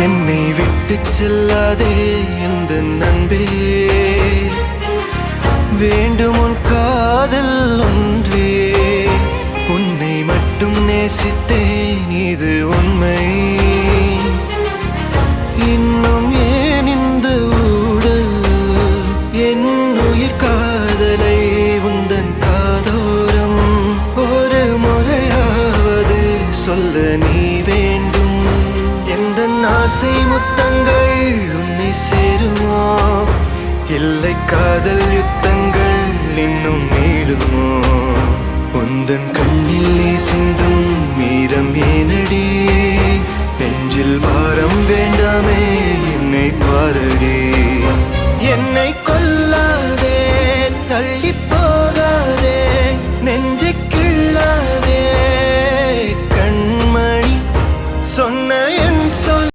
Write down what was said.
என்னை விட்டு செல்லாதே எந்த நண்பே, வேண்டும் உன் காதல் ஒன்றே. உன்னை மட்டும் நேசித்தேன் இது உண்மை. இன்னும் ஏன் இந்த ஊடல் என் உயிர் காதலை உந்தன் காதோரம் ஒரு முறையாவது சொல்ல நீ வேண்டும். எந்த ஆசை முத்தங்கள் உன்னை சேருமோ, இல்லை காதல் யுத்தங்கள் இன்னும் நீளுமோ. உந்தன் கண்ணில் நீ சிந்தும் மீரம் ஏனடி, நெஞ்சில் பாரம் வேண்டாமே என்னை பாரடி.